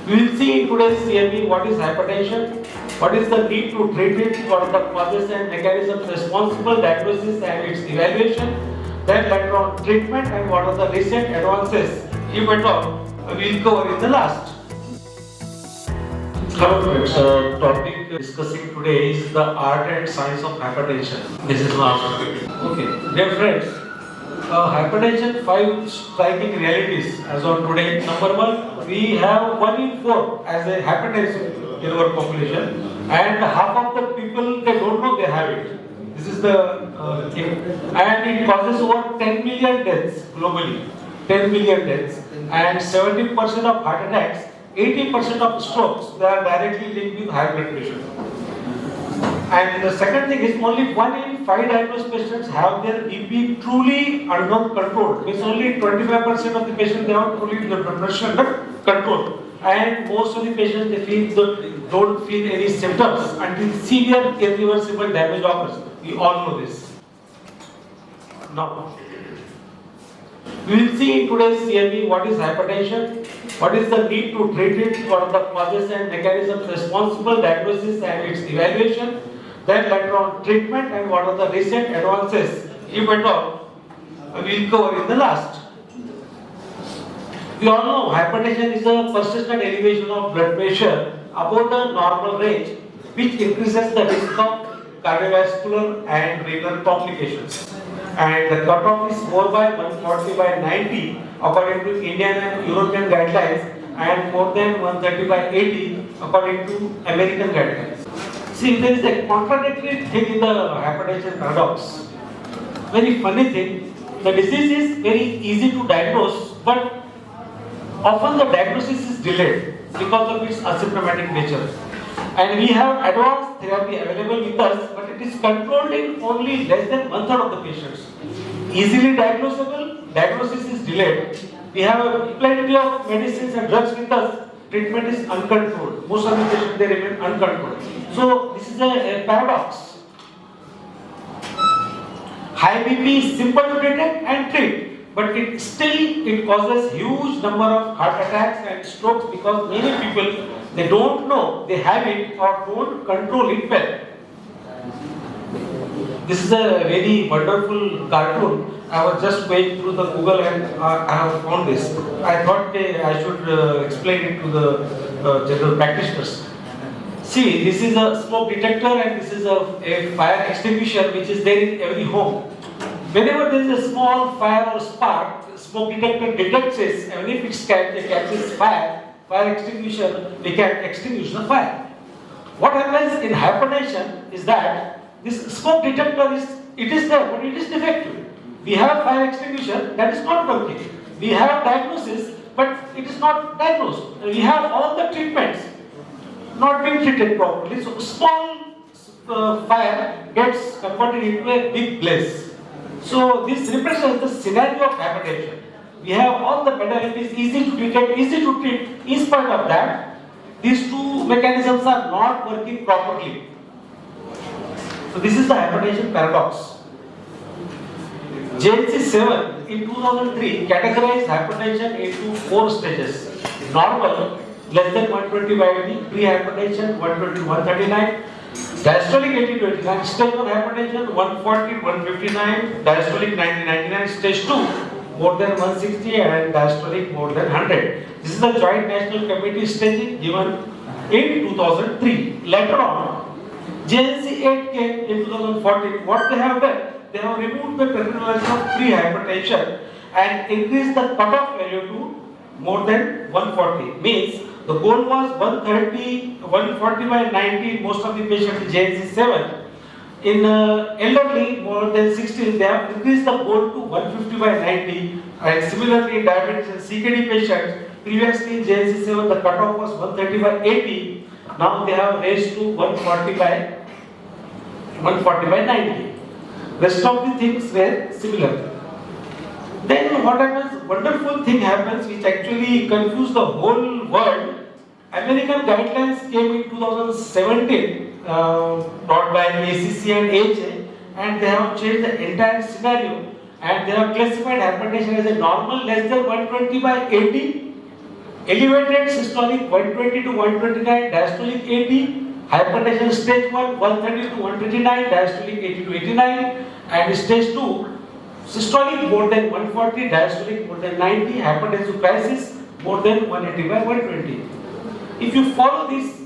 We will see in today's CME what is hypertension, what is the need to treat it, what are the causes and mechanisms responsible, diagnosis and its evaluation, then later on treatment, and what are the recent advances, if at all, we will cover in the last. Hello friends, topic discussing today is the art and science of hypertension. This is my okay. Dear friends, hypertension, 5 striking realities as on today. Number 1, we have 1 in 4 as a hypertension in our population, and half of the people they don't know they have it. This is the thing, and it causes over 10 million deaths globally. 10 million deaths, and 70% of heart attacks. 80% of strokes, they are directly linked with high blood pressure. And the second thing is only 1 in 5 diagnosed patients have their BP truly under control. Means only 25% of the patients they have truly the blood pressure under control. And most of the patients don't feel any symptoms until severe irreversible damage occurs. We all know this. Now, we will see in today's CME what is hypertension, what is the need to treat it, what are the causes and mechanisms responsible, diagnosis and its evaluation, then later on treatment, and what are the recent advances, if at all, we will cover in the last. We all know hypertension is a persistent elevation of blood pressure above the normal range, which increases the risk of cardiovascular and renal complications. And the cutoff is more by 140/90 according to Indian and European guidelines, and more than 130/80 according to American guidelines. See, there is a contradictory thing in the hypertension paradox. Very funny thing, the disease is very easy to diagnose, but often the diagnosis is delayed because of its asymptomatic nature. And we have advanced therapy available with us, but it is controlled in only less than 1/3 of the patients. Easily diagnosable, diagnosis is delayed. We have plenty of medicines and drugs with us, treatment is uncontrolled. Most of the patients they remain uncontrolled. So this is a paradox. High BP is simple to detect and treat, but it causes huge number of heart attacks and strokes because many people they don't know they have it or don't control it well. This is a very wonderful cartoon. I was just going through the Google and I have found this. I thought I should explain it to the general practitioners. See, this is a smoke detector and this is a fire extinguisher which is there in every home. Whenever there is a small fire or spark, smoke detector detects it, and if it catches fire extinguisher, we can extinguish the fire. What happens in hypertension is that this smoke detector is there, but it is defective. We have fire extinguisher that is not working. We have diagnosis, but it is not diagnosed. We have all the treatments not being treated properly. So small fire gets converted into a big blaze. So this represents the scenario of hypertension. We have all the modalities easy to detect, easy to treat. In spite of that, these two mechanisms are not working properly. So this is the hypertension paradox. JNC7 in 2003 categorized hypertension into 4 stages. Normal, less than 120/80, pre-hypertension 120/139, diastolic 80/89, stage 1 hypertension 140/159, diastolic 90/99, stage 2 more than 160 and diastolic more than 100. This is the Joint National Committee staging given in 2003. Later on, JNC8 came in 2014. What they have done? They have removed the terminology of pre-hypertension and increased the cutoff value to more than 140. Means the goal was 140/90 in most of the patients in JNC7. In elderly more than 60, they have increased the goal to 150/90, and similarly in diabetes and CKD patients, previously in JNC7 the cutoff was 130/80. Now they have raised to 140/90. Rest of the things were similar. Then what happens? Wonderful thing happens which actually confused the whole world. American guidelines came in 2017, brought by ACC and AHA, and they have changed the entire scenario, and they have classified hypertension as a normal less than 120/80 Elevated systolic 120 to 129, diastolic 80, hypertension stage 1 130 to 139, diastolic 80 to 89, and stage 2 systolic more than 140, diastolic more than 90, hypertensive crisis more than 180 by 120. If you follow this,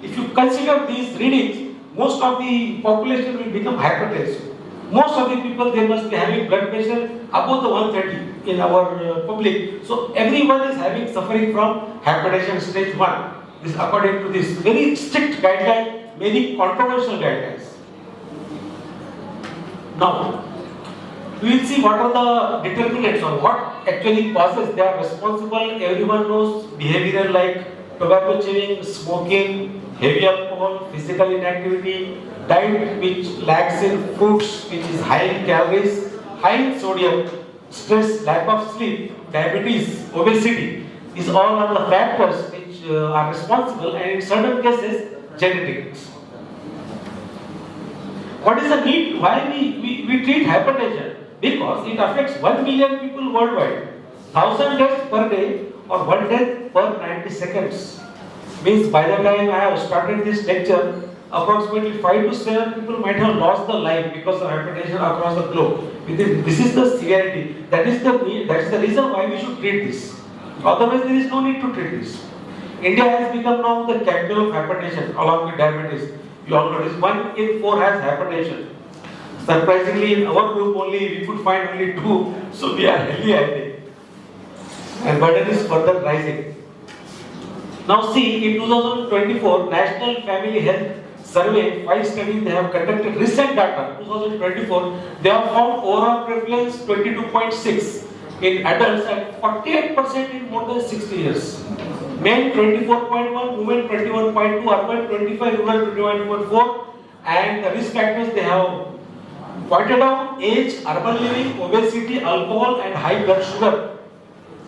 if you consider these readings, most of the population will become hypertensive. Most of the people, they must be having blood pressure above the 130 in our public. So everyone is suffering from hypertension stage 1. This according to this very strict guideline, very controversial guidelines. Now, we will see what are the determinants or what actually causes. They are responsible. Everyone knows behavioral like tobacco chewing, smoking, heavy alcohol, physical inactivity, diet which lacks in fruits, which is high in calories, high in sodium, stress, lack of sleep, diabetes, obesity. These all are the factors which are responsible, and in certain cases, genetics. What is the need? Why we treat hypertension? Because it affects 1 million people worldwide. 1,000 deaths per day or 1 death per 90 seconds. Means by the time I have started this lecture, approximately 5 to 7 people might have lost their life because of hypertension across the globe. This is the severity. That is the reason why we should treat this. Otherwise, there is no need to treat this. India has become now the capital of hypertension along with diabetes. You all notice 1 in 4 has hypertension. Surprisingly, in our group only we could find only 2, so we are healthy, I think. And burden is further rising. Now see, in 2024 National Family Health Survey, 5 studies they have conducted, recent data, 2024, they have found overall prevalence 22.6 in adults and 48% in more than 60 years. Men 24.1, women 21.2, urban 25, rural 21.4, and the risk factors they have pointed out: age, urban living, obesity, alcohol, and high blood sugar.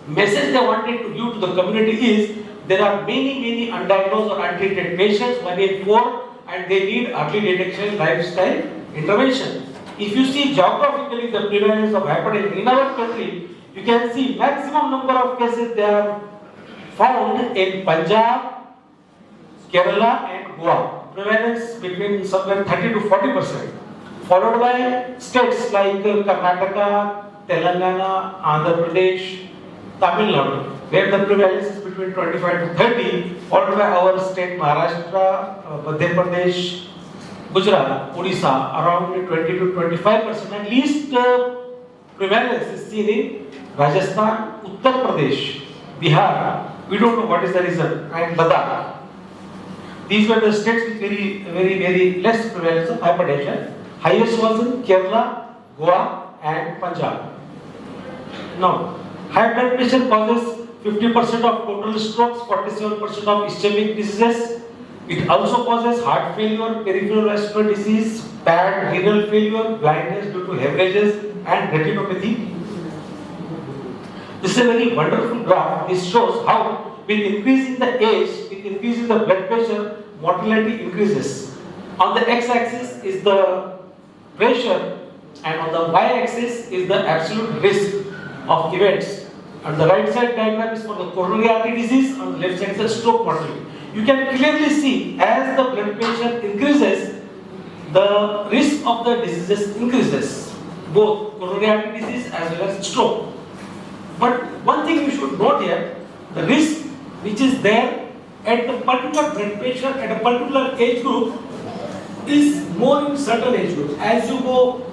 Message they wanted to give to the community is there are many undiagnosed or untreated patients, 1 in 4, and they need early detection, lifestyle intervention. If you see geographically the prevalence of hypertension in our country, you can see maximum number of cases they are found in Punjab, Kerala, and Goa. Prevalence between somewhere 30 to 40%. Followed by states like Karnataka, Telangana, Andhra Pradesh, Tamil Nadu, where the prevalence is between 25 to 30, followed by our state Maharashtra, Madhya Pradesh, Gujarat, Odisha, around 20 to 25%. At least prevalence is seen in Rajasthan, Uttar Pradesh, Bihar. We don't know what is the reason, and Ladakh. These were the states with very less prevalence of hypertension. Highest was in Kerala, Goa, and Punjab. Now, high blood pressure causes 50% of total strokes, 47% of ischemic diseases. It also causes heart failure, peripheral vascular disease, bad renal failure, blindness due to hemorrhages, and retinopathy. This is a very wonderful graph. This shows how, with increasing the age, with increasing the blood pressure, mortality increases. On the x-axis is the pressure, and on the y-axis is the absolute risk of events. On the right side diagram is for the coronary artery disease, on the left side is the stroke mortality. You can clearly see as the blood pressure increases, the risk of the diseases increases, both coronary artery disease as well as stroke. But one thing you should note here, the risk which is there at the particular blood pressure at a particular age group is more in certain age groups. As you go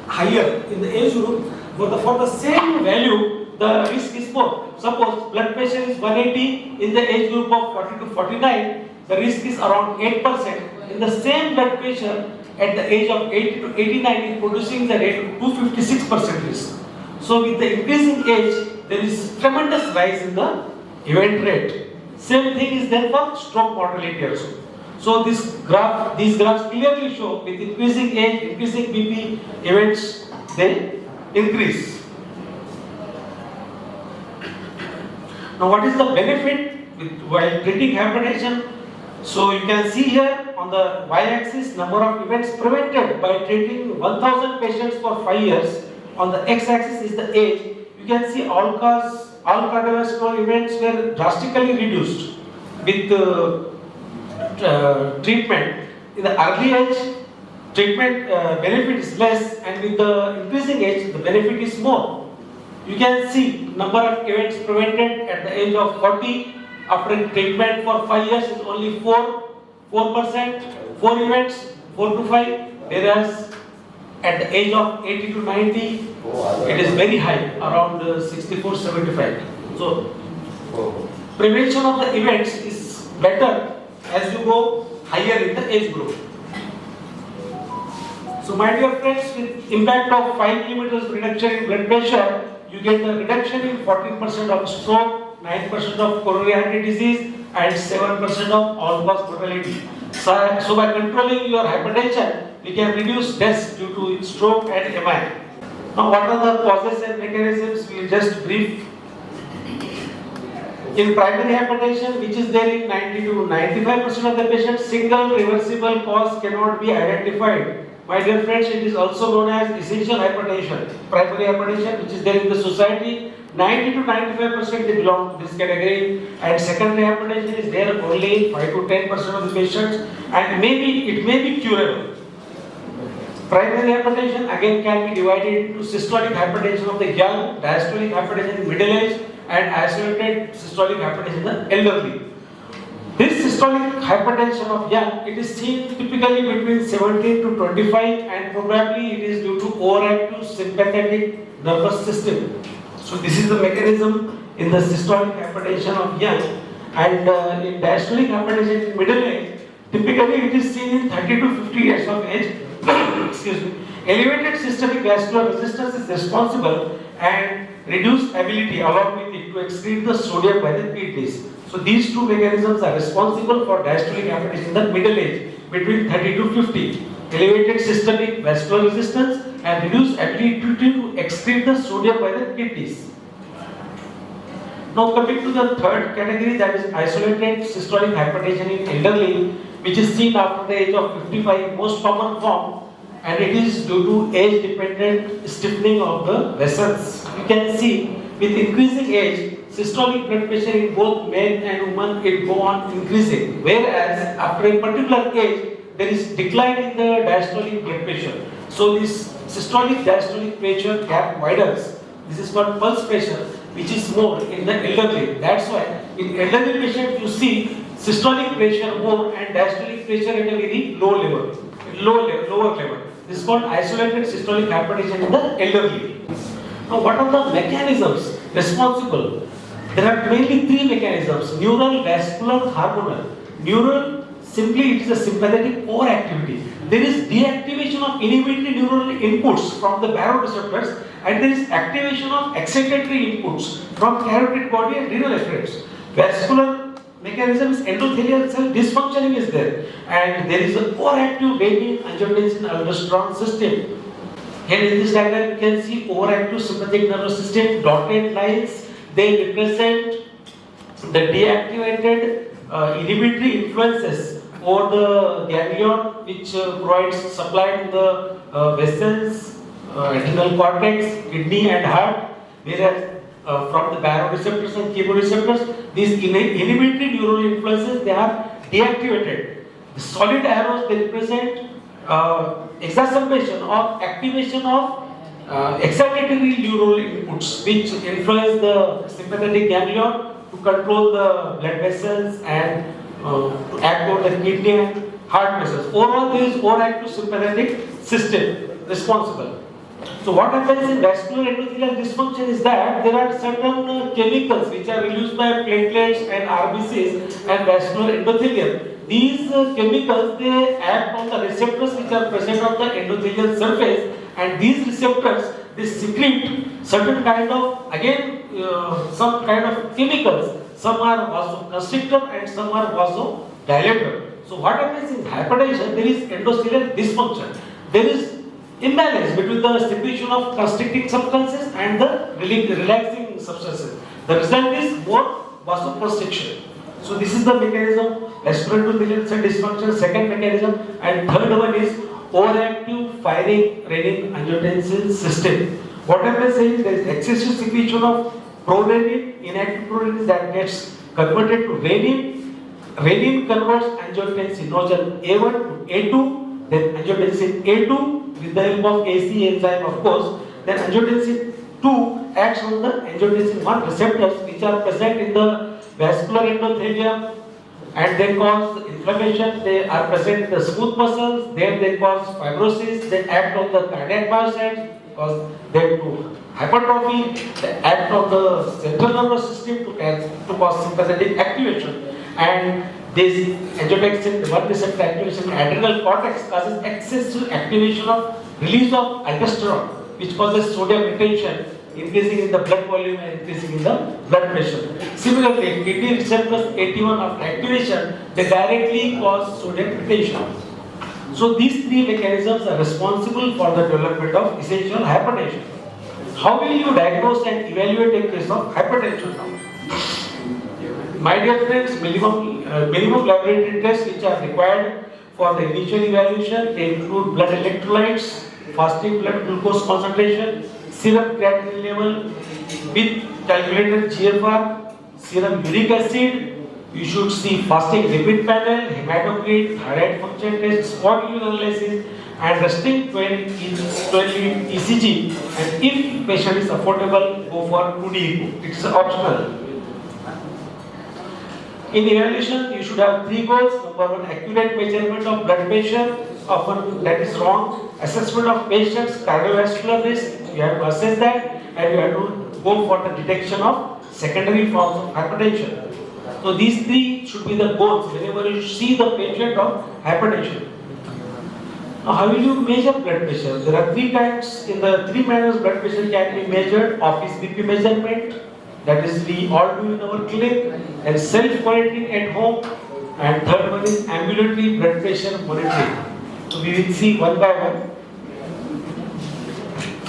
higher in the age group, for the same value, the risk is more. Suppose blood pressure is 180 in the age group of 40 to 49, the risk is around 8%. In the same blood pressure at the age of 80 to 89 is producing the rate of 256% risk. So with the increasing age, there is tremendous rise in the event rate. Same thing is there for stroke mortality also. So these graphs clearly show with increasing age, increasing BP events, they increase. Now what is the benefit while treating hypertension? So you can see here on the y-axis number of events prevented by treating 1000 patients for 5 years. On the x-axis is the age. You can see all cause all cardiovascular events were drastically reduced with treatment. In the early age, treatment benefit is less, and with the increasing age, the benefit is more. You can see number of events prevented at the age of 40 after treatment for 5 years is only 4%, 4 events, 4 to 5, whereas at the age of 80 to 90, it is very high, around 64, 75. So, prevention of the events is better as you go higher in the age group. So, my dear friends, with impact of 5 millimeters reduction in blood pressure, you get a reduction in 14% of stroke, 9% of coronary artery disease, and 7% of all-cause mortality. So, by controlling your hypertension, we can reduce deaths due to stroke and MI. Now, what are the causes and mechanisms? We will just brief. In primary hypertension, which is there in 90 to 95% of the patients, single reversible cause cannot be identified. My dear friends, it is also known as essential hypertension. Primary hypertension, which is there in the society, 90 to 95% they belong to this category, and secondary hypertension is there only in 5 to 10% of the patients, and it may be curable. Primary hypertension again can be divided into systolic hypertension of the young, diastolic hypertension in middle age, and isolated systolic hypertension in the elderly. This systolic hypertension of young, it is seen typically between 17 to 25, and probably it is due to overactive sympathetic nervous system. So this is the mechanism in the systolic hypertension of young, and in diastolic hypertension in middle age, typically it is seen in 30 to 50 years of age. Excuse me. Elevated systemic vascular resistance is responsible, and reduced ability along with it to excrete the sodium by the kidneys. So these two mechanisms are responsible for diastolic hypertension in the middle age between 30 to 50. Elevated systemic vascular resistance and reduced ability to excrete the sodium by the kidneys. Now coming to the third category, that is isolated systolic hypertension in elderly, which is seen after the age of 55, most common form, and it is due to age-dependent stiffening of the vessels. You can see with increasing age, systolic blood pressure in both men and women it go on increasing, whereas after a particular age, there is decline in the diastolic blood pressure. So this systolic diastolic pressure gap widens. This is called pulse pressure, which is more in the elderly. That's why in elderly patients you see systolic pressure more and diastolic pressure at a very lower level. This is called isolated systolic hypertension in the elderly. Now, what are the mechanisms responsible? There are mainly three mechanisms: neural, vascular, hormonal. Neural, simply it is a sympathetic overactivity. There is deactivation of inhibitory neural inputs from the baroreceptors, and there is activation of excitatory inputs from carotid body and renal efferents. Vascular mechanism is endothelial cell dysfunctioning is there, and there is a overactive renin, angiotensin, aldosterone system. Here in this diagram you can see overactive sympathetic nervous system, dotted lines. They represent the deactivated inhibitory influences over the ganglion, which provides supply to the vessels, adrenal cortex, kidney and heart, whereas from the baroreceptors and chemoreceptors, these inhibitory neural influences, they are deactivated. The solid arrows, they represent exacerbation or activation of excitatory neural inputs, which influence the sympathetic ganglion to control the blood vessels and to act on the kidney and heart vessels. Overall, there is overactive sympathetic system responsible. So what happens in vascular endothelial dysfunction is that there are certain chemicals which are released by platelets and RBCs and vascular endothelium. These chemicals, they act on the receptors which are present on the endothelial surface, and these receptors, they secrete certain kind of, some kind of chemicals. Some are vasoconstrictor and some are vasodilator. So what happens in hypertension, there is endothelial dysfunction. There is imbalance between the secretion of constricting substances and the relaxing substances. The result is more vasoconstriction. So this is the mechanism, vascular endothelial cell dysfunction, second mechanism, and third one is overactive firing renin angiotensin system. What happens is there is excessive secretion of prorenin, inactive prorenin that gets converted to renin. Renin converts angiotensinogen A1 to A2, then angiotensin A2 with the help of AC enzyme, of course. Then angiotensin 2 acts on the angiotensin 1 receptors which are present in the vascular endothelium and they cause inflammation. They are present in the smooth muscles, then they cause fibrosis, they act on the cardiac myocytes because they do hypertrophy, they act on the central nervous system to cause sympathetic activation. And this angiotensin 1 receptor activation in adrenal cortex causes excessive activation of release of aldosterone, which causes sodium retention, increasing in the blood volume and increasing in the blood pressure. Similarly, kidney receptors 81 of activation, they directly cause sodium retention. So these three mechanisms are responsible for the development of essential hypertension. How will you diagnose and evaluate a case of hypertension now? My dear friends, minimum laboratory tests which are required for the initial evaluation, they include blood electrolytes, fasting blood glucose concentration, serum creatinine level with calculated GFR, serum uric acid. You should see fasting lipid panel, hematocrit, thyroid function test, spot analysis, and resting 12 ECG. And if patient is affordable, go for 2D echo. It's optional. In evaluation, you should have three goals. Number one, accurate measurement of blood pressure. Often that is wrong. Assessment of patient's cardiovascular risk. You have to assess that, and you have to go for the detection of secondary forms of hypertension. So these three should be the goals whenever you see the patient of hypertension. Now, how will you measure blood pressure? There are three types. In the three manners, blood pressure can be measured: office BP measurement, that is we all do in our clinic, and self-monitoring at home, and third one is ambulatory blood pressure monitoring. So we will see one by one.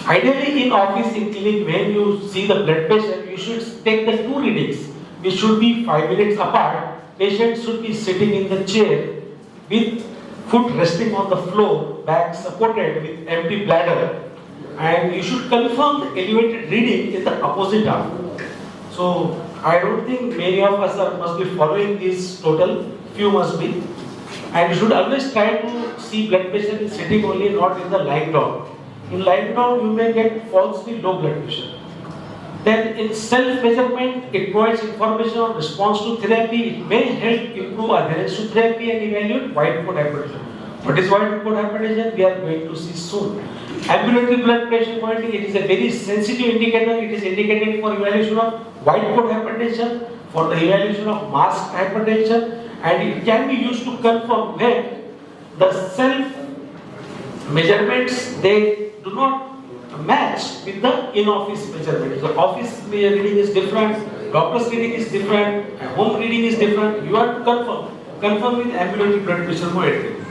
Ideally, in office, in clinic, when you see the blood pressure, you should take the two readings, which should be 5 minutes apart. Patient should be sitting in the chair with foot resting on the floor, back supported with empty bladder, and you should confirm the elevated reading in the opposite arm. So I don't think many of us must be following this total, few must be. And you should always try to see blood pressure in sitting only, not in the lying down. In lying down, you may get falsely low blood pressure. Then in self-measurement, it provides information on response to therapy. It may help improve adherence to therapy and evaluate white coat hypertension. What is white coat hypertension? We are going to see soon. Ambulatory blood pressure monitoring, it is a very sensitive indicator. It is indicated for evaluation of white coat hypertension, for the evaluation of masked hypertension, and it can be used to confirm when the self measurements they do not match with the in-office measurement. The office reading is different, doctor's reading is different, home reading is different. You have to confirm with ambulatory blood pressure monitoring.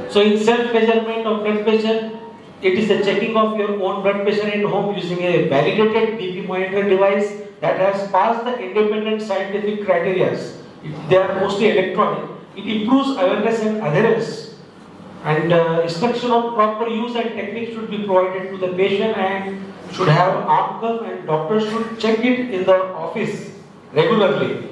So in self-measurement of blood pressure, it is the checking of your own blood pressure at home using a validated BP monitor device that has passed the independent scientific criteria. They are mostly electronic. It improves awareness and adherence. And instruction of proper use and technique should be provided to the patient and should have arm cuff, and doctors should check it in the office regularly.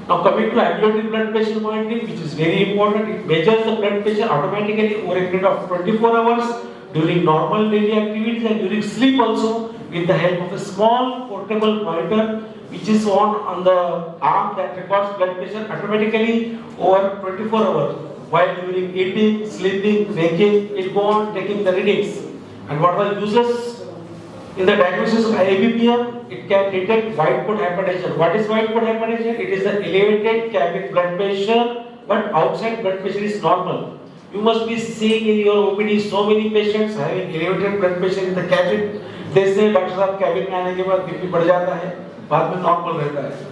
Now coming to ambulatory blood pressure monitoring, which is very important, it measures the blood pressure automatically over a period of 24 hours during normal daily activities and during sleep also, with the help of a small portable monitor which is on the arm that records blood pressure automatically over 24 hours. While during eating, sleeping, waking, it goes on taking the readings. And what are the uses? In the diagnosis of IBPM, it can detect white coat hypertension. What is white coat hypertension? It is the elevated cabin blood pressure, but outside blood pressure is normal. You must be seeing in your OPD so many patients having elevated blood pressure in the cabin. They say, Dr. साहब cabin में आने के बाद BP बढ़ जाता है, बाद में normal रहता है.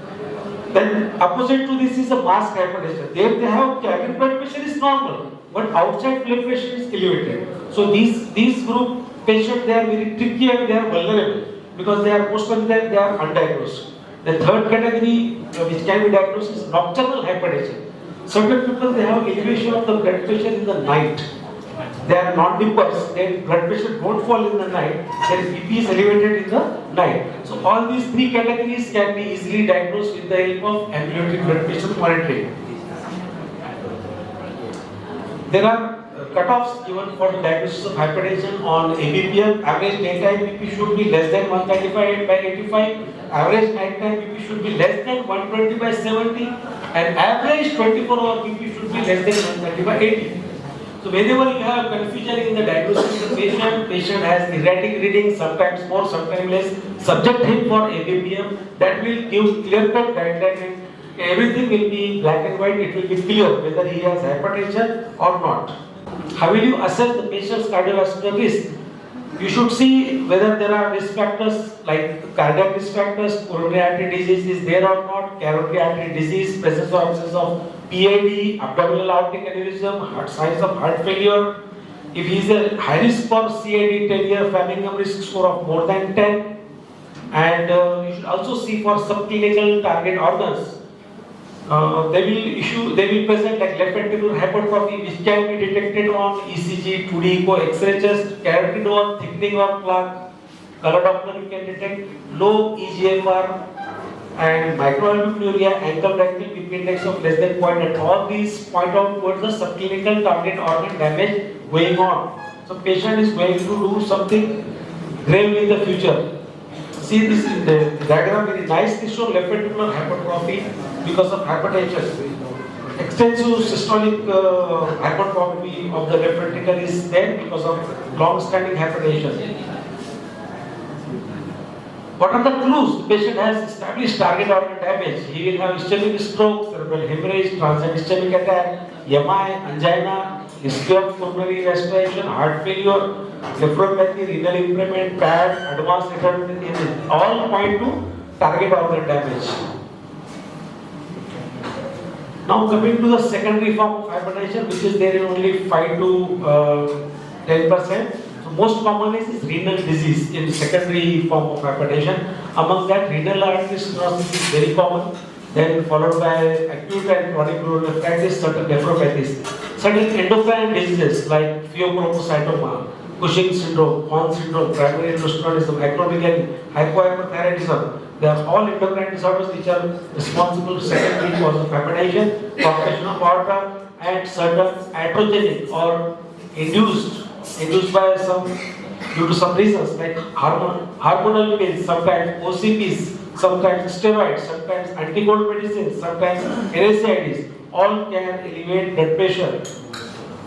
Then opposite to this is a masked hypertension. There they have cabin blood pressure is normal, but outside blood pressure is elevated. So these group patients, they are very tricky and they are vulnerable because they are most of them they are undiagnosed. The third category which can be diagnosed is nocturnal hypertension. Certain people they have elevation of the blood pressure in the night, They are non-dippers, their blood pressure don't fall in the night, their BP is elevated in the night. So all these three categories can be easily diagnosed with the help of ambulatory blood pressure monitoring. There are cutoffs given for the diagnosis of hypertension on ABPM. Average daytime BP should be less than 135 by 85. Average nighttime BP should be less than 120 by 70. And average 24-hour BP should be less than 130 by 80. So whenever you have confusion in the diagnosis of the patient has erratic reading, sometimes more, sometimes less, subject him for ABPM. That will give clear-cut guideline. Everything will be black and white, it will be clear whether he has hypertension or not. How will you assess the patient's cardiovascular risk? You should see whether there are risk factors like cardiac risk factors, coronary artery disease is there or not, carotid artery disease, presence or absence of PAD, abdominal aortic aneurysm, signs of heart failure. If he is a high risk for CAD, 10-year Framingham risk score of more than 10. And you should also see for subclinical target organs. They will present like left ventricular hypertrophy, which can be detected on ECG, 2D echo, X-ray chest, carotid or thickening or plaque, color Doppler you can detect, low EGFR, and microalbuminuria, ankle rectal BP index of less than 0.8. All these point out towards the subclinical target organ damage going on. So patient is going to do something grave in the future. See this in the diagram, very nicely shown left ventricular hypertrophy because of hypertension. Extensive systolic hypertrophy of the left ventricle is there because of long-standing hypertension. What are the clues? The patient has established target organ damage. He will have ischemic stroke, cerebral hemorrhage, transient ischemic attack, MI, angina, history of pulmonary respiration, heart failure, nephropathy, renal impairment, PAD, advanced hypertension, all point to target organ damage. Now coming to the secondary form of hypertension, which is there in only 5 to 10%. So most commonly is renal disease in secondary form of hypertension. Among that, renal artery stenosis is very common. Then followed by acute and chronic glomerulonephritis, certain nephropathies, certain endocrine diseases like pheochromocytoma, Cushing syndrome, Horn syndrome, primary endostenolism, acromegaly, hypohyperthyroidism. They are all endocrine disorders which are responsible for secondary cause of hypertension, compression of aorta, and certain iatrogenic or induced by due to some reasons like hormonal pills, sometimes OCPs, sometimes steroids, sometimes anti-cold medicines, sometimes NSAIDs, all can elevate blood pressure.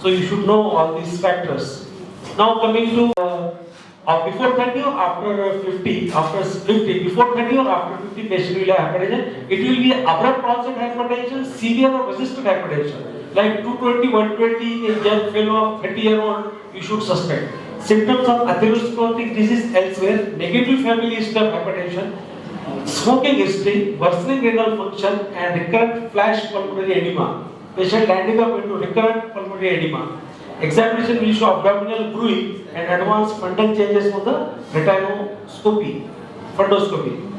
So you should know all these factors. Now coming to before 30 or after 50, before 30 or after 50 patient will have hypertension, it will be abrupt onset hypertension, severe or resistant hypertension. Like 220, 120 in young fellow of 30-year-old, you should suspect. Symptoms of atherosclerotic disease elsewhere, negative family history of hypertension, smoking history, worsening renal function, and recurrent flash pulmonary edema. Patient landing up into recurrent pulmonary edema. Examination will show abdominal brewing and advanced fundal changes on the retinoscopy, fundoscopy.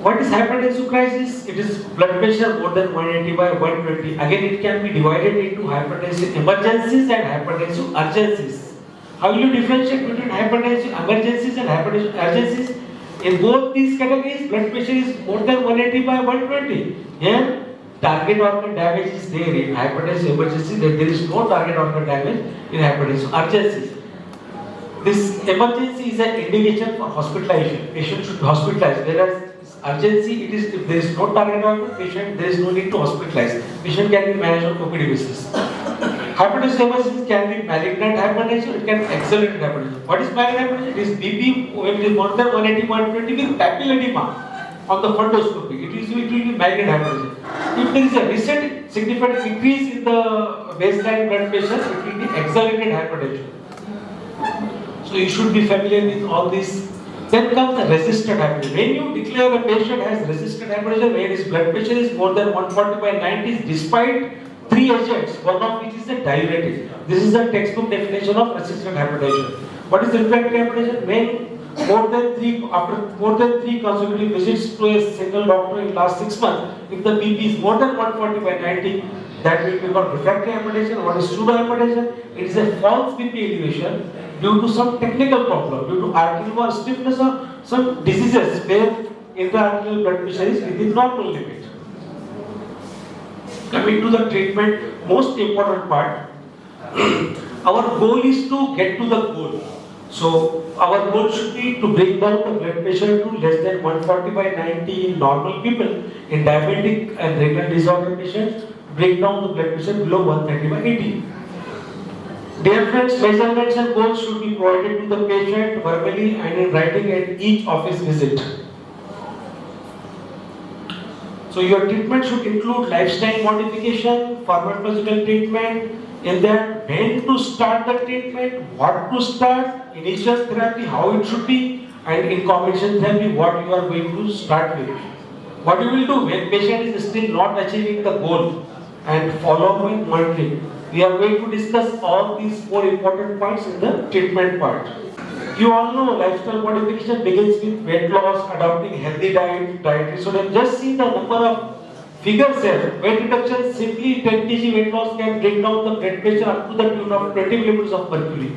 What is hypertensive crisis? It is blood pressure more than 180 by 120. Again, it can be divided into hypertensive emergencies and hypertensive urgencies. How will you differentiate between hypertensive emergencies and hypertensive urgencies? In both these categories, blood pressure is more than 180 by 120. Here, target organ damage is there in hypertensive emergency. There is no target organ damage in hypertensive urgencies. This emergency is an indication for hospitalization. Patient should be hospitalized. Whereas urgency, it is if there is no target organ patient, there is no need to hospitalize. Patient can be managed on OPD basis. Hypertensive emergency can be malignant hypertension. It can be accelerated hypertension. What is malignant hypertension? It is BP when it is more than 180, 120 with papillary edema on the fundoscopy. It will be malignant hypertension. If there is a recent significant increase in the baseline blood pressure, it will be accelerated hypertension. So you should be familiar with all these. Then comes the resistant hypertension. When you declare a patient has resistant hypertension, where his blood pressure is more than 140 by 90 despite 3 agents, one of which is a diuretic. This is the textbook definition of resistant hypertension. What is refractory hypertension? When after more than 3 consecutive visits to a single doctor in last 6 months, if the BP is more than 140 by 90, That will be called refractory hypertension. What is pseudo hypertension? It is a false BP elevation due to some technical problem, due to arterial stiffness or some diseases where intra-arterial blood pressure is within normal limit. Coming to the treatment, most important part, our goal is to get to the goal. So our goal should be to bring down the blood pressure to less than 140/90 in normal people. In diabetic and renal disorder patients, bring down the blood pressure below 130/80. Dear friends, measurements and goals should be provided to the patient verbally and in writing at each office visit. So your treatment should include lifestyle modification, pharmacological treatment, in that when to start the treatment, what to start, initial therapy, how it should be, and in combination therapy, what you are going to start with. What you will do when patient is still not achieving the goal and follow up with monitoring. We are going to discuss all these 4 important points in the treatment part. You all know lifestyle modification begins with weight loss, adopting healthy diet, dietary sodium. Just see the number of figures here. Weight reduction, simply 10 kg weight loss can bring down the blood pressure up to the tune of 20 millimeters of mercury.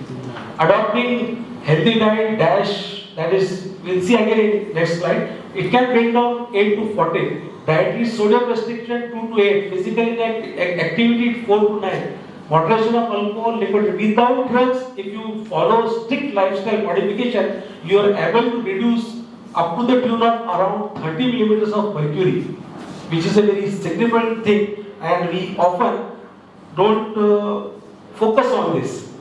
Adopting healthy diet dash, that is, we'll see again in next slide, it can bring down 8 to 14. Dietary sodium restriction 2 to 8. Physical activity 4 to 9. Moderation of alcohol, liquid. Without drugs, if you follow strict lifestyle modification, you are able to reduce up to the tune of around 30 millimeters of mercury, which is a very significant thing, and we often don't focus on this.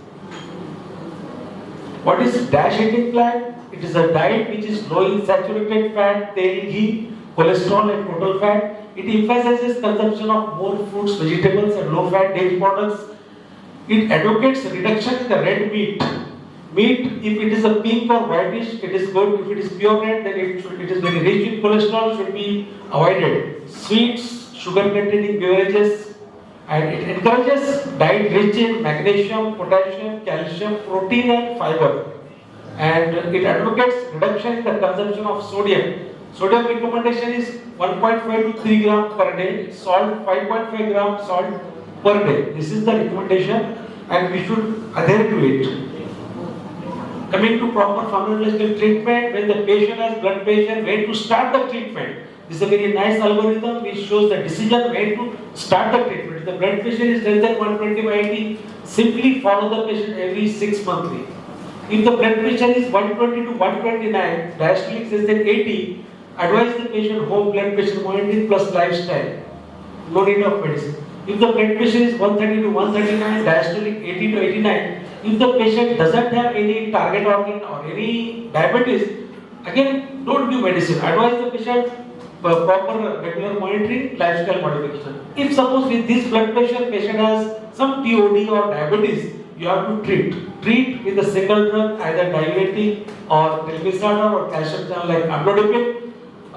What is DASH eating plan? It is a diet which is low in saturated fat, tail, ghee, cholesterol and total fat. It emphasizes consumption of more fruits, vegetables and low fat dairy products. It advocates reduction in the red meat. Meat, if it is a pink or whitish, it is good. If it is pure red, then it is very rich in cholesterol, should be avoided. Sweets, sugar-containing beverages, and it encourages diet rich in magnesium, potassium, calcium, protein, and fiber. And it advocates reduction in the consumption of sodium. Sodium recommendation is 1.5 to 3 grams per day. Salt, 5.5 grams salt per day. This is the recommendation, and we should adhere to it. Coming to proper pharmacological treatment, when the patient has blood pressure, when to start the treatment. This is a very nice algorithm which shows the decision when to start the treatment. If the blood pressure is less than 120/80, simply follow the patient every 6 monthly. If the blood pressure is 120 to 129, diastolic less than 80, advise the patient home blood pressure monitoring plus lifestyle. No need of medicine. If the blood pressure is 130 to 139, diastolic 80 to 89, if the patient doesn't have any target organ or any diabetes, again don't give medicine. Advise the patient proper regular monitoring, lifestyle modification. If suppose with this blood pressure patient has some TOD or diabetes, you have to treat. Treat with a single drug, either diuretic or telmisartan or calcium channel like amlodipine.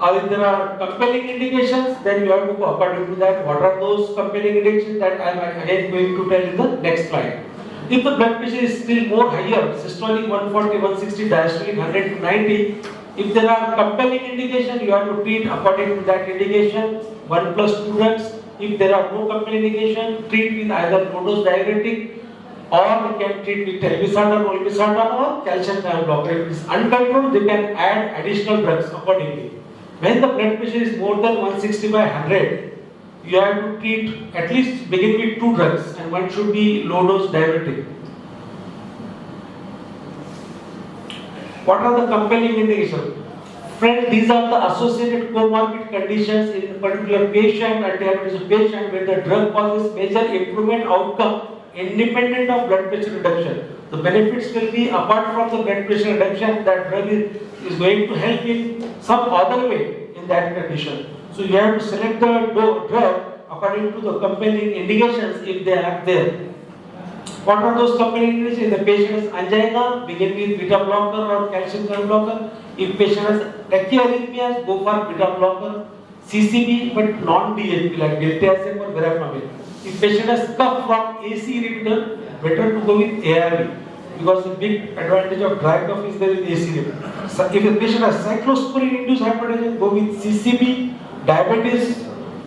Or if there are compelling indications, then you have to go according to that. What are those compelling indications that I am again going to tell in the next slide. If the blood pressure is still more higher, systolic 140, 160, diastolic 100 to 90, if there are compelling indications, you have to treat according to that indication, 1 plus 2 drugs. If there are no compelling indication, treat with either low-dose diuretic, or you can treat with telmisartan, olmesartan or calcium channel blocker. If it is uncontrolled, they can add additional drugs accordingly. When the blood pressure is more than 160/100, you have to treat at least begin with 2 drugs, and one should be low-dose diuretic. What are the compelling indications? Friends, these are the associated comorbid conditions in a particular patient, and there is a patient where the drug causes major improvement outcome independent of blood pressure reduction. The benefits will be, apart from the blood pressure reduction, that drug is going to help in some other way in that condition. So you have to select the drug according to the compelling indications if they are there. What are those compelling indications? If the patient has angina, begin with beta blocker or calcium channel blocker. If patient has tachyarrhythmias, go for beta blocker. CCB but non-DHP like diltiazem or verapamil. If patient has cough from AC inhibitor, better to go with ARV, because the big advantage of dry cough is there with AC inhibitor. So if the patient has cyclosporine induced hypertension, go with CCB. Diabetes,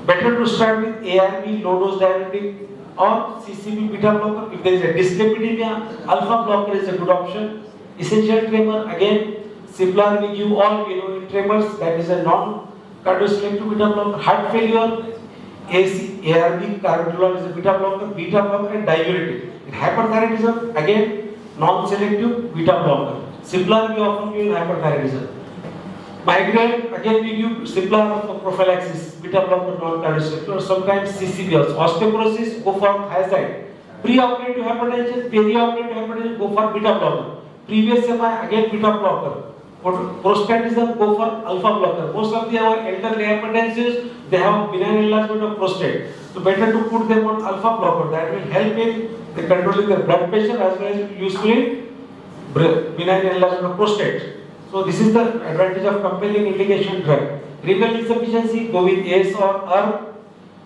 better to start with ARB, low dose diuretic, or CCB beta blocker. If there is a dyslipidemia, alpha blocker is a good option. Essential tremor, again, Ciplar we give all in tremors, that is a non-cardioselective beta blocker. Heart failure, ARB, carvedilol is a beta blocker and diuretic. In hyperthyroidism, again, non-selective beta blocker. Ciplar we often give in hyperthyroidism. Migraine, again we give Ciplar for prophylaxis, beta blocker, non-cardioselective, or sometimes CCB also. Osteoporosis, go for thiazide. Pre-operative hypertension, peri-operative hypertension, go for beta blocker. Previous MI, again beta blocker. For prostatism, go for alpha blocker. Most of our elderly hypertensives, they have benign enlargement of prostate. So better to put them on alpha blocker. That will help in the controlling their blood pressure as well as useful in benign enlargement of prostate. So this is the advantage of compelling indication drug. Renal insufficiency, go with ACE or ERB.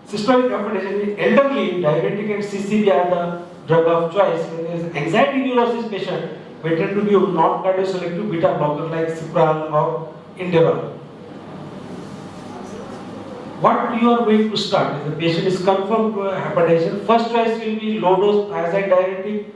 Systolic hypertension, elderly, diabetic and CCB are the drug of choice. When there is anxiety neurosis patient, better to give non-cardioselective beta blocker like Cipral or Inderal. What you are going to start if the patient is confirmed to hypertension, first choice will be low dose thiazide diuretic.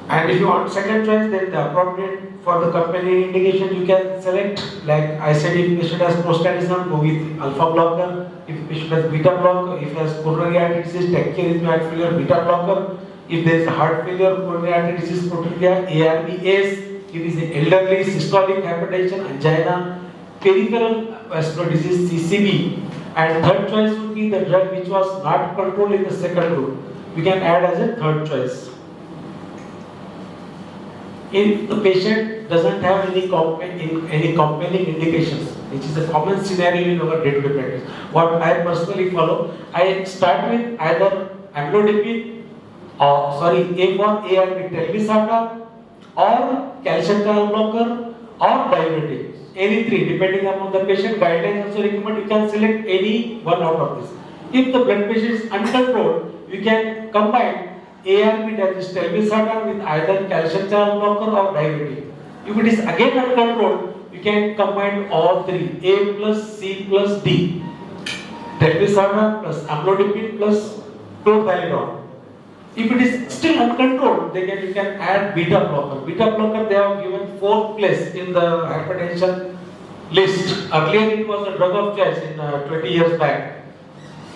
And if you want second choice, then the appropriate for the compelling indication you can select, like I said, if patient has prostatism, go with alpha blocker. If patient has beta blocker, if has coronary artery disease, tachyarrhythmia, heart failure, beta blocker. If there is a heart failure, coronary artery disease, proteinuria, ARB, ACE. If it is elderly, systolic hypertension, angina, peripheral vascular disease, CCB. And third choice would be the drug which was not controlled in the second group. We can add as a third choice. If the patient doesn't have any compelling indications, which is a common scenario in our day-to-day practice, what I personally follow, I start with either amlodipine, A for ARB telmisartan, or calcium channel blocker, or diuretic. Any three, depending upon the patient. Guidelines also recommend you can select any one out of this. If the blood pressure is uncontrolled, you can combine ARB, that is telmisartan, with either calcium channel blocker or diuretic. If it is again uncontrolled, you can combine all three, A plus C plus D. Telmisartan plus amlodipine plus chlorthalidone. If it is still uncontrolled, then you can add beta blocker. Beta blocker, they have given 4th place in the hypertension list. Earlier it was a drug of choice in 20 years back.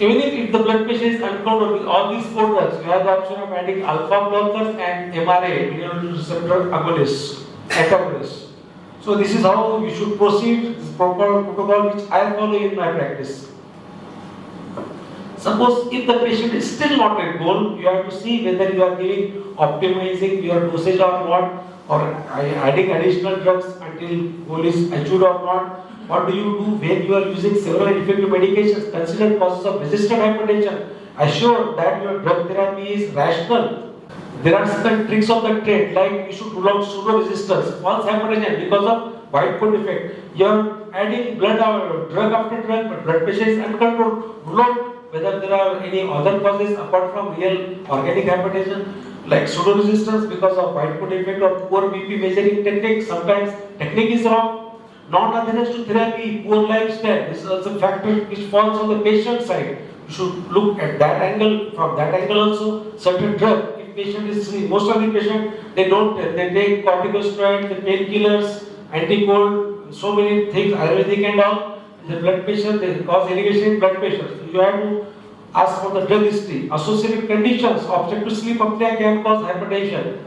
Even if the blood pressure is uncontrolled with all these 4 drugs, you have the option of adding alpha blockers and MRA, mineral receptor antagonists. So this is how you should proceed, this proper protocol which I follow in my practice. Suppose if the patient is still not at goal, you have to see whether you are optimizing your dosage or not, or adding additional drugs until goal is achieved or not. What do you do when you are using several effective medications considered causes of resistant hypertension? Assure that your drug therapy is rational. There are certain tricks of the trade, like you should rule out pseudo-resistance, false hypertension because of white coat effect. You are adding drug after drug, but blood pressure is uncontrolled. Rule out whether there are any other causes apart from real organic hypertension, like pseudo-resistance because of white coat effect or poor BP measuring technique. Sometimes technique is wrong. Non-adherence to therapy, poor lifestyle, this is also a factor which falls on the patient side. You should look at that angle, from that angle also. Certain drug, if patient is, most of the patient, they take corticosteroids, the painkillers, anti-cold, so many things, Ayurvedic and all. The blood pressure, they cause elevation in blood pressure. So you have to ask for the drug history. Associated conditions, obstructive sleep apnea can cause hypertension.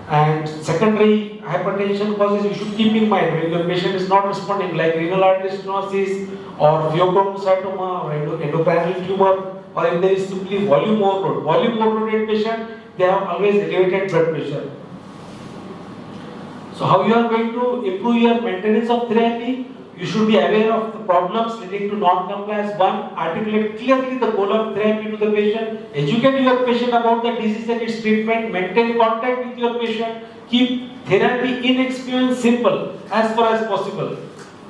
And secondary hypertension causes you should keep in mind when your patient is not responding, like renal artery stenosis or pheochromocytoma or endocrinal tumor, or if there is simply volume overload. Volume overloaded patient, they have always elevated blood pressure. So how you are going to improve your maintenance of therapy? You should be aware of the problems leading to non-compliance. One, articulate clearly the goal of therapy to the patient. Educate your patient about the disease and its treatment. Maintain contact with your patient. Keep therapy inexpensive, simple as far as possible.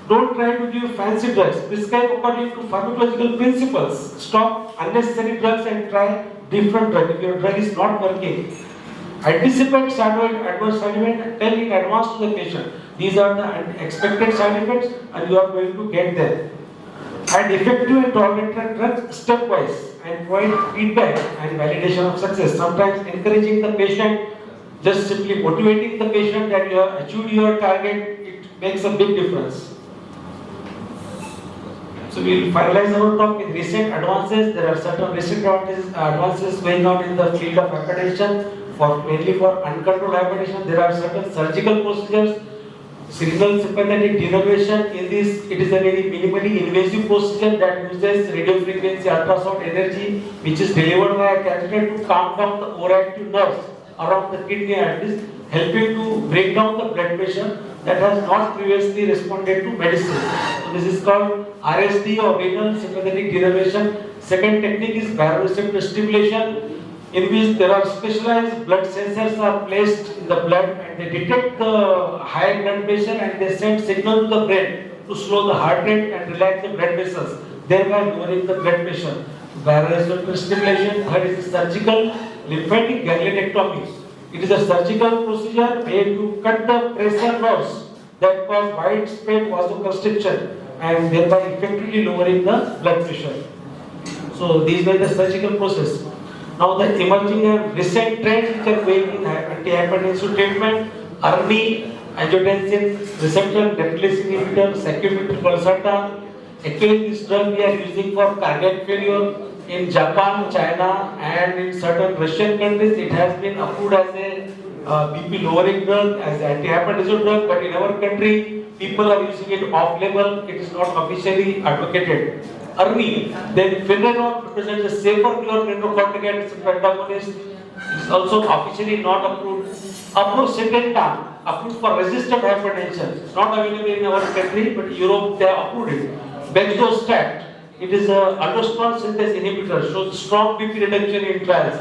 Don't try to give fancy drugs. Prescribe according to pharmacological principles. Stop unnecessary drugs and try different drugs if your drug is not working. Anticipate adverse side effects and tell in advance to the patient. These are the expected side effects and you are going to get them. and effective and tolerated drugs stepwise and provide feedback and validation of success. Sometimes encouraging the patient, just simply motivating the patient that you have achieved your target, it makes a big difference. So we will finalize our talk with recent advances. There are certain recent advances going on in the field of hypertension, mainly for uncontrolled hypertension. There are certain surgical procedures. Signal sympathetic denervation, in this it is a very minimally invasive procedure that uses radio frequency ultrasound energy which is delivered by a catheter to calm down the overactive nerves around the kidney arteries, helping to bring down the blood pressure that has not previously responded to medicine. So this is called RSD or renal sympathetic denervation. Second technique is baroreceptor stimulation, in which there are specialized blood sensors are placed in the blood and they detect the high blood pressure and they send signal to the brain to slow the heart rate and relax the blood vessels, thereby lowering the blood pressure. Baroreceptor stimulation. Third is surgical lymphatic ganglionectomy. It is a surgical procedure made to cut the pressure nerves that cause widespread vasoconstriction and thereby effectively lowering the blood pressure. So these were the surgical process. Now the emerging and recent trends which are going in antihypertensive treatment, early angiotensin receptor catalase inhibitor, sacubitril/valsartan. Actually, this drug we are using for cardiac failure in Japan, China, and in certain Russian countries. It has been approved as a BP lowering drug, as an antihypertensive drug, but in our country, people are using it off-label. It is not officially advocated. Early, then finerenone represents a safer chloramphenicol antagonist. It is also officially not approved. Aprocitentan, approved for resistant hypertension. It's not available in our country, but Europe they have approved it. Bexostat, it is a aldosterone synthase inhibitor, shows strong BP reduction in trials.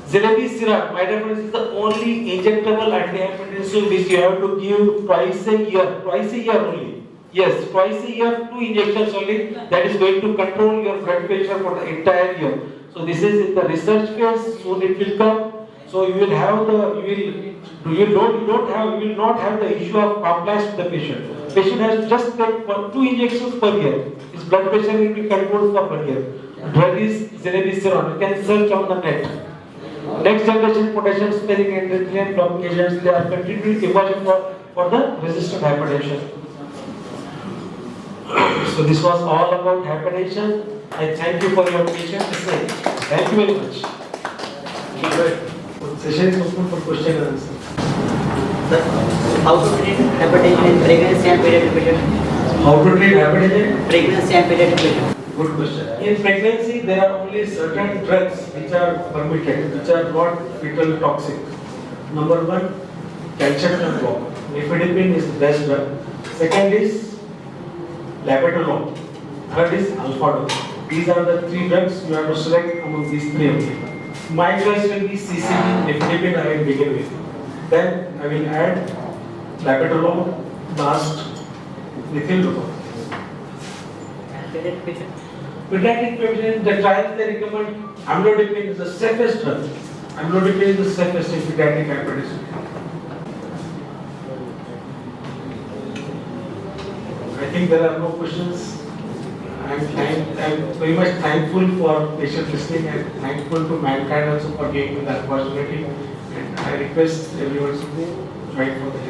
Zilebesiran, midazolam is the only injectable antihypertensive which you have to give twice a year only. Yes, twice a year, 2 injections only. That is going to control your blood pressure for the entire year. So this is in the research phase. Soon it will come. So you will have you will not have the issue of compliance with the patient. Patient has to just take 2 injections per year. His blood pressure will be controlled for 1 year. Drug is zilebesiran. You can search on the net. Next generation potassium sparing and retinal blocking agents, they are continuing to emerge for the resistant hypertension. So this was all about hypertension. I thank you for your patience. Thank you very much. Session is open for question and answer. Sir, how to treat hypertension in pregnancy and pediatric patients? How to treat hypertension? Pregnancy and pediatric patients. Good question. In pregnancy, there are only certain drugs which are permitted, which are not fetal toxic. Number one, calcium channel block. Nifedipine is the best drug. Second is labetalol. Third is alfadol. These are the 3 drugs you have to select among these 3 only. My choice will be CCB, nifedipine I will begin with. Then I will add labetalol, last methyldopa. Pediatric patients. Pediatric patients, the trials they recommend amlodipine is the safest drug. Amlodipine is the safest in pediatric hypertension. I think there are no questions. I am very much thankful for patient listening and thankful to mankind also for giving me the opportunity. And I request everyone to join for the